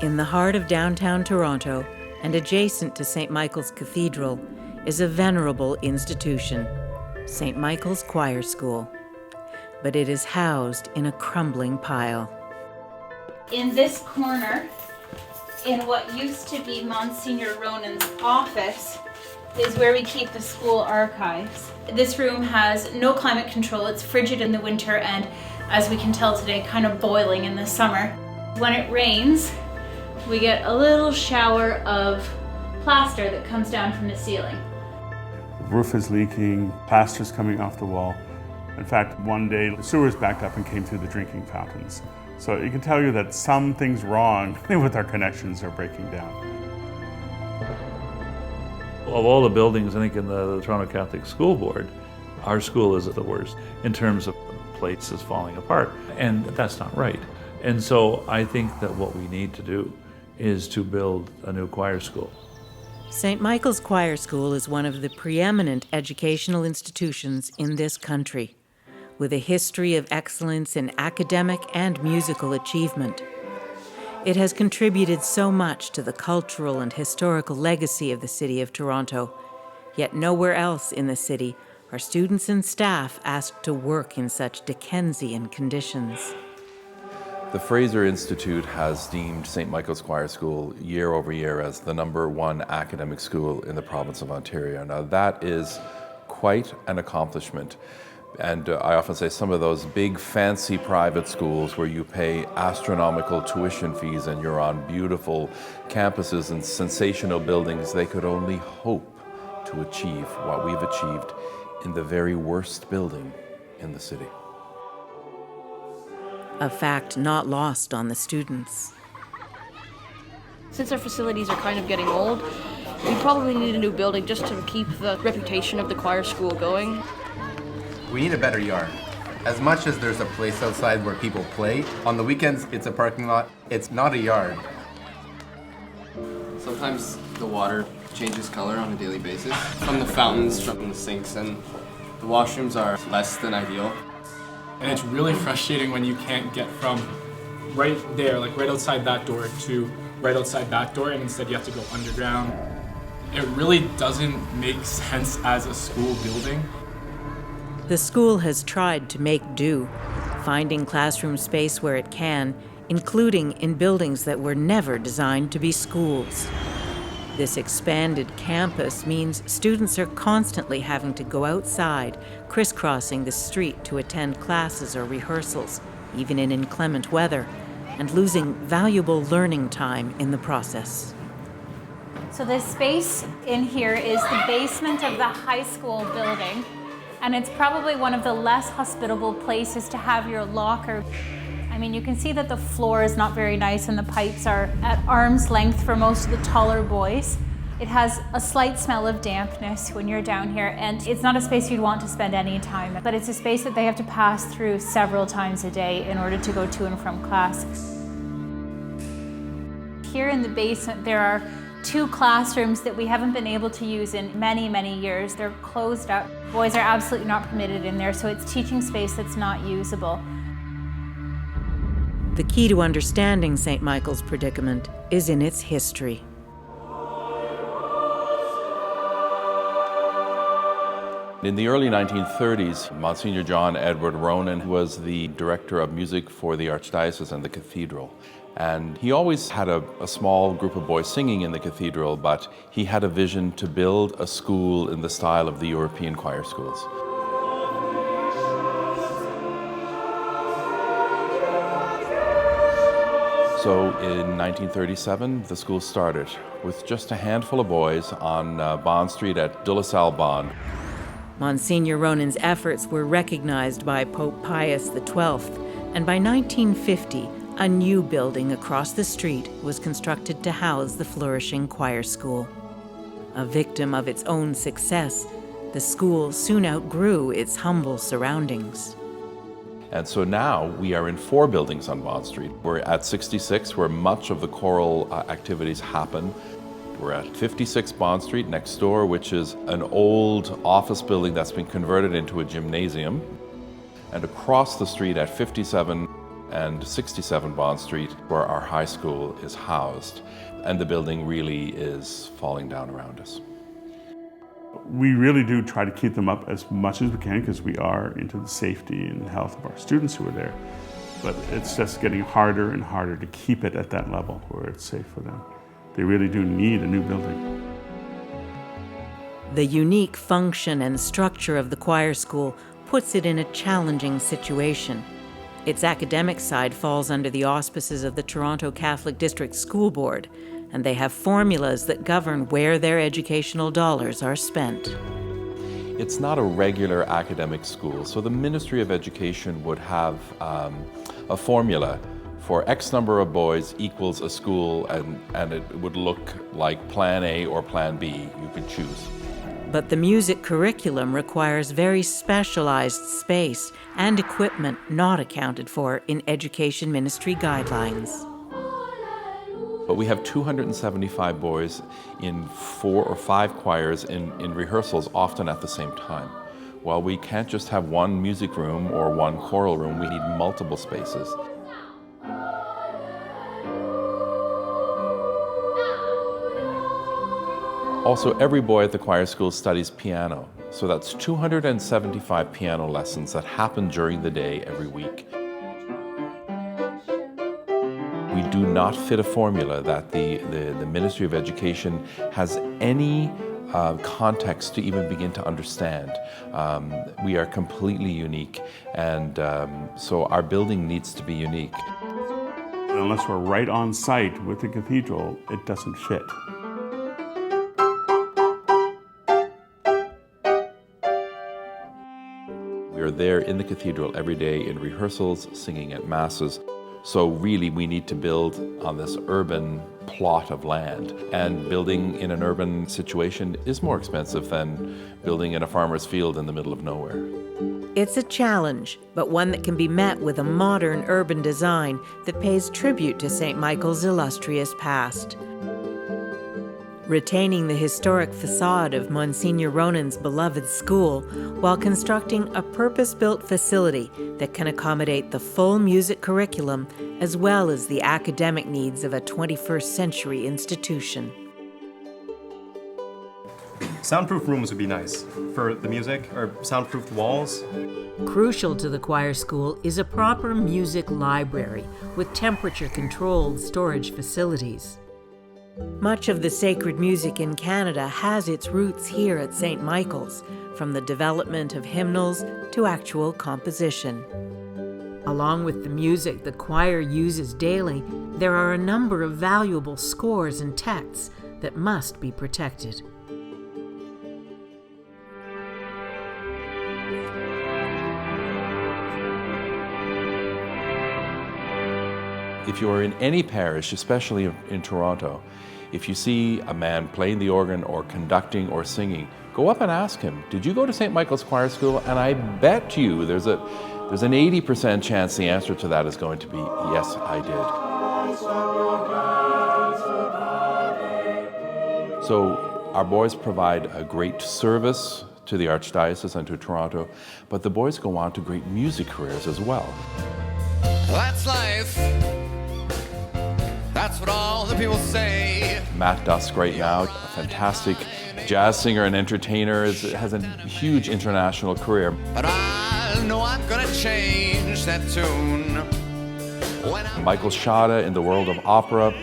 In the heart of downtown Toronto and adjacent to St. Michael's Cathedral is a venerable institution, St. Michael's Choir School. But it is housed in a crumbling pile. In this corner, in what used to be Monsignor Ronan's office, is where we keep the school archives. This room has no climate control. It's frigid in the winter and, as we can tell today, kind of boiling in the summer. When it rains, we get a little shower of plaster that comes down from the ceiling. The roof is leaking, plaster's coming off the wall. In fact, one day the sewers backed up and came through the drinking fountains. So it can tell you that something's wrong with our connections are breaking down. Of all the buildings, I think, in the Toronto Catholic School Board, our school is the worst in terms of places falling apart. And that's not right. And so I think that what we need to do is to build a new choir school. St. Michael's Choir School is one of the preeminent educational institutions in this country, with a history of excellence in academic and musical achievement. It has contributed so much to the cultural and historical legacy of the City of Toronto, yet nowhere else in the city are students and staff asked to work in such Dickensian conditions. The Fraser Institute has deemed St. Michael's Choir School year over year as the #1 academic school in the province of Ontario. Now that is quite an accomplishment. And I often say some of those big fancy private schools where you pay astronomical tuition fees and you're on beautiful campuses and sensational buildings, they could only hope to achieve what we've achieved in the very worst building in the city. A fact not lost on the students. Since our facilities are kind of getting old, we probably need a new building just to keep the reputation of the choir school going. We need a better yard. As much as there's a place outside where people play, on the weekends it's a parking lot. It's not a yard. Sometimes the water changes color on a daily basis from the fountains, from the sinks, and the washrooms are less than ideal. And it's really frustrating when you can't get from right there, like right outside that door, to right outside that door, and instead you have to go underground. It really doesn't make sense as a school building. The school has tried to make do, finding classroom space where it can, including in buildings that were never designed to be schools. This expanded campus means students are constantly having to go outside, crisscrossing the street to attend classes or rehearsals, even in inclement weather, and losing valuable learning time in the process. So this space in here is the basement of the high school building, and it's probably one of the less hospitable places to have your locker. I mean, you can see that the floor is not very nice and the pipes are at arm's length for most of the taller boys. It has a slight smell of dampness when you're down here, and it's not a space you'd want to spend any time, but it's a space that they have to pass through several times a day in order to go to and from class. Here in the basement, there are 2 classrooms that we haven't been able to use in many, many years. They're closed up. Boys are absolutely not permitted in there, so it's teaching space that's not usable. The key to understanding St. Michael's predicament is in its history. In the early 1930s, Monsignor John Edward Ronan was the director of music for the Archdiocese and the cathedral. And he always had a small group of boys singing in the cathedral, but he had a vision to build a school in the style of the European choir schools. So in 1937, the school started with just a handful of boys on Bond Street at De La Salle Bond. Monsignor Ronan's efforts were recognized by Pope Pius XII, and by 1950, a new building across the street was constructed to house the flourishing choir school. A victim of its own success, the school soon outgrew its humble surroundings. And so now we are in 4 buildings on Bond Street. We're at 66, where much of the choral activities happen. We're at 56 Bond Street next door, which is an old office building that's been converted into a gymnasium. And across the street at 57 and 67 Bond Street, where our high school is housed. And the building really is falling down around us. We really do try to keep them up as much as we can because we are into the safety and health of our students who are there. But it's just getting harder and harder to keep it at that level where it's safe for them. They really do need a new building. The unique function and structure of the choir school puts it in a challenging situation. Its academic side falls under the auspices of the Toronto Catholic District School Board, and they have formulas that govern where their educational dollars are spent. It's not a regular academic school, so the Ministry of Education would have a formula for X number of boys equals a school, and it would look like Plan A or Plan B. You could choose. But the music curriculum requires very specialized space and equipment not accounted for in Education Ministry guidelines. But we have 275 boys in 4 or 5 choirs in rehearsals, often at the same time. While we can't just have one music room or one choral room, we need multiple spaces. Also, every boy at the choir school studies piano, so that's 275 piano lessons that happen during the day every week. We do not fit a formula that the Ministry of Education has any context to even begin to understand. We are completely unique, and so our building needs to be unique. And unless we're right on site with the cathedral, it doesn't fit. We are there in the cathedral every day in rehearsals, singing at masses. So really we need to build on this urban plot of land. And building in an urban situation is more expensive than building in a farmer's field in the middle of nowhere. It's a challenge, but one that can be met with a modern urban design that pays tribute to St. Michael's illustrious past. Retaining the historic facade of Monsignor Ronan's beloved school while constructing a purpose-built facility that can accommodate the full music curriculum as well as the academic needs of a 21st century institution. Soundproof rooms would be nice for the music, or soundproofed walls. Crucial to the choir school is a proper music library with temperature-controlled storage facilities. Much of the sacred music in Canada has its roots here at St. Michael's, from the development of hymnals to actual composition. Along with the music the choir uses daily, there are a number of valuable scores and texts that must be protected. If you are in any parish, especially in Toronto, if you see a man playing the organ or conducting or singing, go up and ask him, did you go to St. Michael's Choir School? And I bet you there's an 80% chance the answer to that is going to be, yes, I did. So our boys provide a great service to the Archdiocese and to Toronto, but the boys go on to great music careers as well. That's life. That's what all the people say. Matt Dusk right now, a fantastic jazz singer and entertainer, has a huge international career. But I know I'm gonna change that tune. Michael Schade in the world of opera.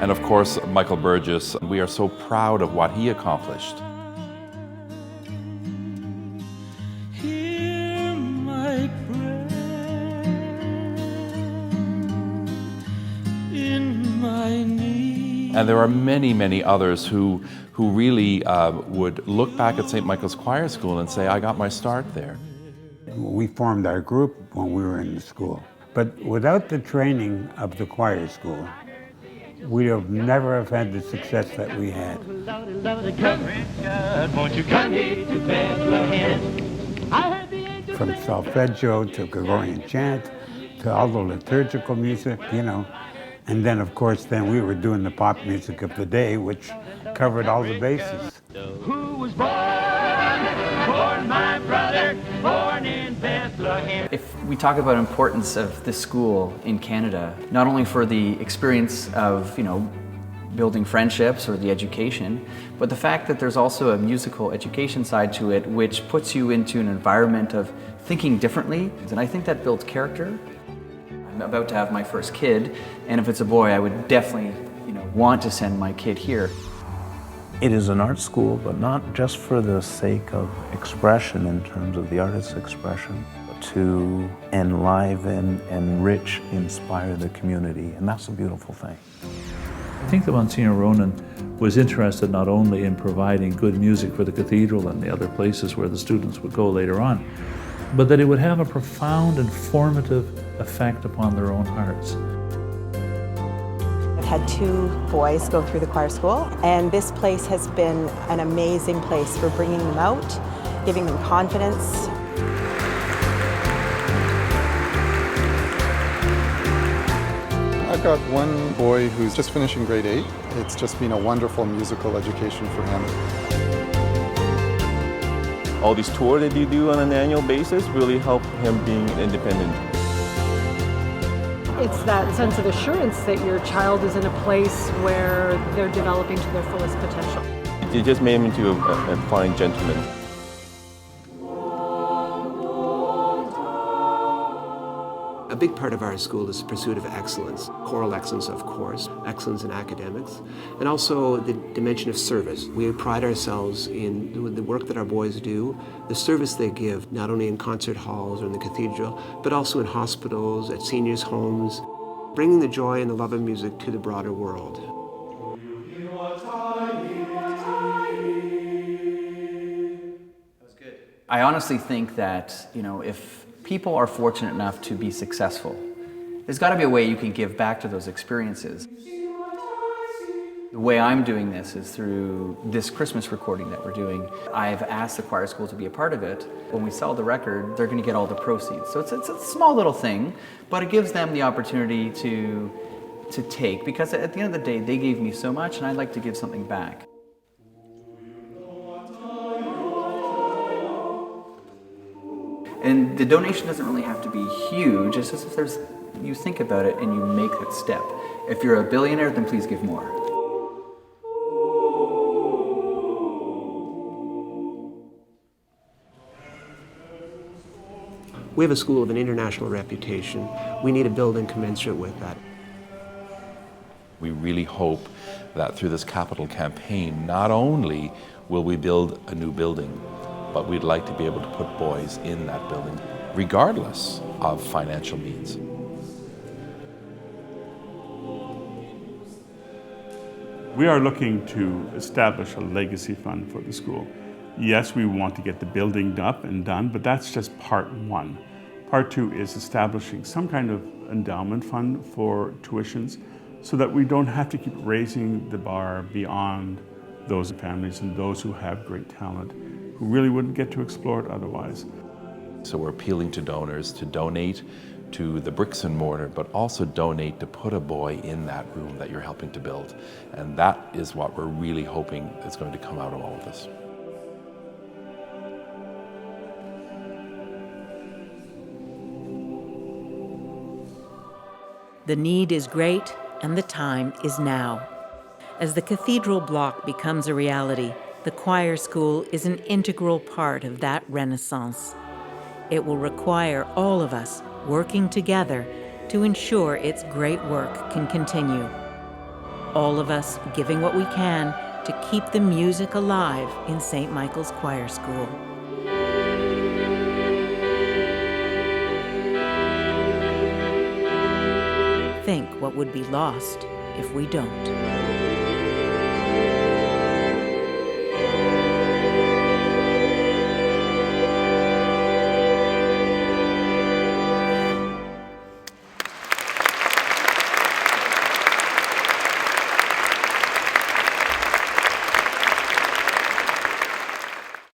And of course, Michael Burgess. We are so proud of what he accomplished. And there are many, many others who really would look back at St. Michael's Choir School and say, I got my start there. We formed our group when we were in the school. But without the training of the choir school, we'd have never have had the success that we had. From solfeggio to Gregorian chant to all the liturgical music, you know, And then, of course, then we were doing the pop music of the day, which covered all the bases. Who was born my brother, born in Bethlehem. If we talk about importance of this school in Canada, not only for the experience of, building friendships or the education, but the fact that there's also a musical education side to it, which puts you into an environment of thinking differently. And I think that builds character. I'm about to have my first kid, and if it's a boy, I would definitely, want to send my kid here. It is an art school, but not just for the sake of expression in terms of the artist's expression, but to enliven, enrich, inspire the community, and that's a beautiful thing. I think that Monsignor Ronan was interested not only in providing good music for the cathedral and the other places where the students would go later on, but that it would have a profound and formative effect upon their own hearts. I've had 2 boys go through the choir school, and this place has been an amazing place for bringing them out, giving them confidence. I've got one boy who's just finishing grade 8. It's just been a wonderful musical education for him. All these tours that you do on an annual basis really help him being independent. It's that sense of assurance that your child is in a place where they're developing to their fullest potential. It just made him into a fine gentleman. A big part of our school is the pursuit of excellence, choral excellence, of course, excellence in academics, and also the dimension of service. We pride ourselves in the work that our boys do, the service they give, not only in concert halls or in the cathedral, but also in hospitals, at seniors' homes, bringing the joy and the love of music to the broader world. I honestly think that, if people are fortunate enough to be successful, there's got to be a way you can give back to those experiences. The way I'm doing this is through this Christmas recording that we're doing. I've asked the choir school to be a part of it. When we sell the record, they're going to get all the proceeds. So it's a small little thing, but it gives them the opportunity to take, because at the end of the day, they gave me so much, and I'd like to give something back. And the donation doesn't really have to be huge. It's just if you think about it and you make that step. If you're a billionaire, then please give more. We have a school of an international reputation. We need a building commensurate with that. We really hope that through this capital campaign, not only will we build a new building, but we'd like to be able to put boys in that building, regardless of financial means. We are looking to establish a legacy fund for the school. Yes, we want to get the building up and done, but that's just part 1. Part 2 is establishing some kind of endowment fund for tuitions so that we don't have to keep raising the bar beyond those families and those who have great talent, who really wouldn't get to explore it otherwise. So we're appealing to donors to donate to the bricks and mortar, but also donate to put a boy in that room that you're helping to build. And that is what we're really hoping is going to come out of all of this. The need is great, and the time is now. As the cathedral block becomes a reality, the choir school is an integral part of that renaissance. It will require all of us working together to ensure its great work can continue. All of us giving what we can to keep the music alive in St. Michael's Choir School. Think what would be lost if we don't.